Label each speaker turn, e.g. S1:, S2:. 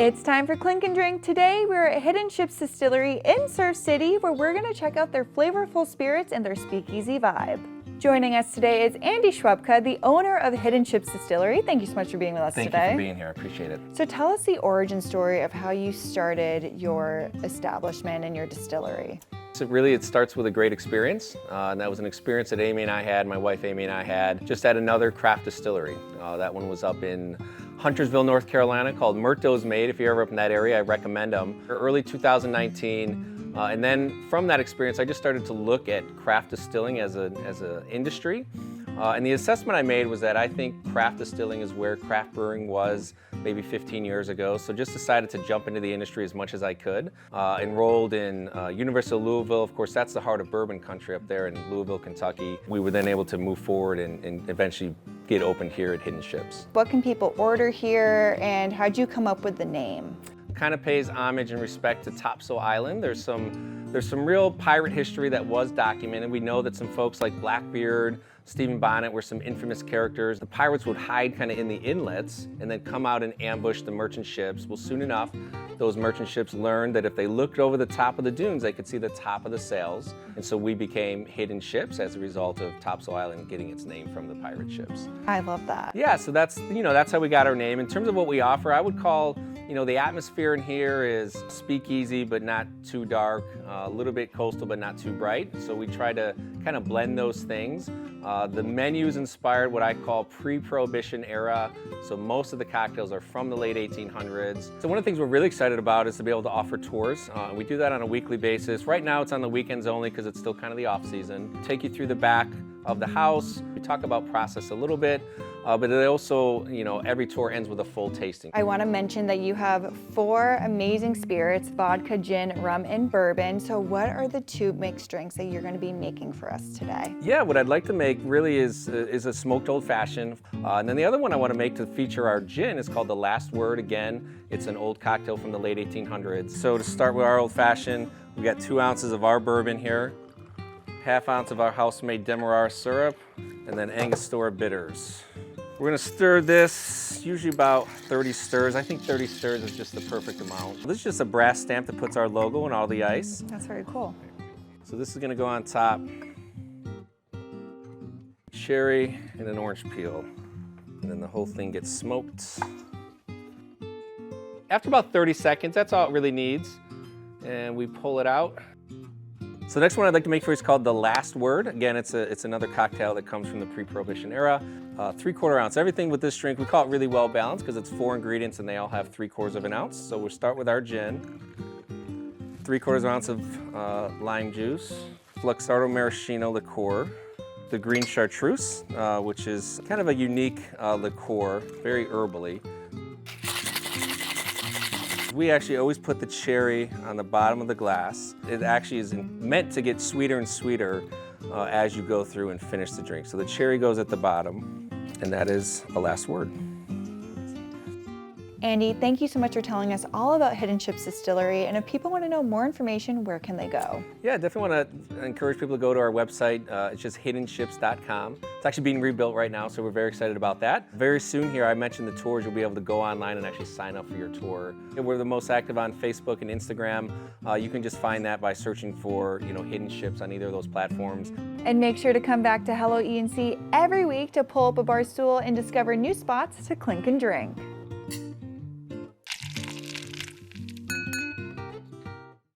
S1: It's time for Clink and Drink. Today we're at Hidden Ships Distillery in Surf City, where we're going to check out their flavorful spirits and their speakeasy vibe. Joining us today is Andy Schwebka, the owner of Hidden Ships Distillery. Thank you so much for being with us today.
S2: Thank you for being here. I appreciate it.
S1: So tell us the origin story of how you started your establishment and your distillery.
S2: So really it starts with a great experience, and that was an experience that Amy and I had, my wife Amy and I had, just at another craft distillery. That one was up in Huntersville, North Carolina, called Murto's Made. If you're ever up in that area, I recommend them. Early 2019, and then from that experience, I just started to look at craft distilling as an industry. And the assessment I made was that I think craft distilling is where craft brewing was maybe 15 years ago. So just decided to jump into the industry as much as I could. Enrolled in University of Louisville. Of course, that's the heart of bourbon country up there in Louisville, Kentucky. We were then able to move forward and eventually get opened here at Hidden Ships.
S1: What can people order here, and how'd you come up with the name?
S2: Kind of pays homage and respect to Topsail Island. There's some real pirate history that was documented. We know that some folks like Blackbeard, Stephen Bonnet were some infamous characters. The pirates would hide kind of in the inlets and then come out and ambush the merchant ships. Well, soon enough, those merchant ships learned that if they looked over the top of the dunes, they could see the top of the sails. And so we became Hidden Ships as a result of Topsail Island getting its name from the pirate ships.
S1: I love that.
S2: Yeah, so that's how we got our name. In terms of what we offer, I would call, the atmosphere in here is speakeasy, but not too dark, a little bit coastal, but not too bright. So we try to kind of blend those things. The menu is inspired what I call pre-Prohibition era. So most of the cocktails are from the late 1800s. So one of the things we're really excited about is to be able to offer tours. We do that on a weekly basis. Right now it's on the weekends only because it's still kind of the off season. Take you through the back of the house. We talk about process a little bit, but they also, every tour ends with a full tasting.
S1: I want to mention that you have 4 amazing spirits: vodka, gin, rum, and bourbon. So what are the 2 mixed drinks that you're going to be making for us today?
S2: Yeah, what I'd like to make really is a smoked old fashioned. And then the other one I want to make to feature our gin is called The Last Word. Again, it's an old cocktail from the late 1800s. So to start with our old fashioned, we got 2 ounces of our bourbon here, ½ ounce of our house-made Demerara syrup, and then Angostura bitters. We're gonna stir this, usually about 30 stirs. I think 30 stirs is just the perfect amount. This is just a brass stamp that puts our logo on all the ice.
S1: That's very cool.
S2: So this is gonna go on top. Cherry and an orange peel. And then the whole thing gets smoked. After about 30 seconds, that's all it really needs. And we pull it out. So the next one I'd like to make for you is called The Last Word. Again, it's another cocktail that comes from the pre-Prohibition era. 3/4 ounce. Everything with this drink, we call it really well balanced because it's 4 ingredients and they all have 3/4 of an ounce. So we'll start with our gin. 3/4 ounce of lime juice. Luxardo maraschino liqueur. The green chartreuse, which is kind of a unique liqueur, very herbally. We actually always put the cherry on the bottom of the glass. It actually is meant to get sweeter and sweeter as you go through and finish the drink. So the cherry goes at the bottom, and that is The Last Word.
S1: Andy, thank you so much for telling us all about Hidden Ships Distillery. And if people want to know more information, where can they go?
S2: Yeah, definitely want to encourage people to go to our website. It's just hiddenships.com. It's actually being rebuilt right now, so we're very excited about that. Very soon here, I mentioned the tours. You'll be able to go online and actually sign up for your tour. We're the most active on Facebook and Instagram. You can just find that by searching for, Hidden Ships on either of those platforms.
S1: And make sure to come back to Hello E&C every week to pull up a bar stool and discover new spots to clink and drink.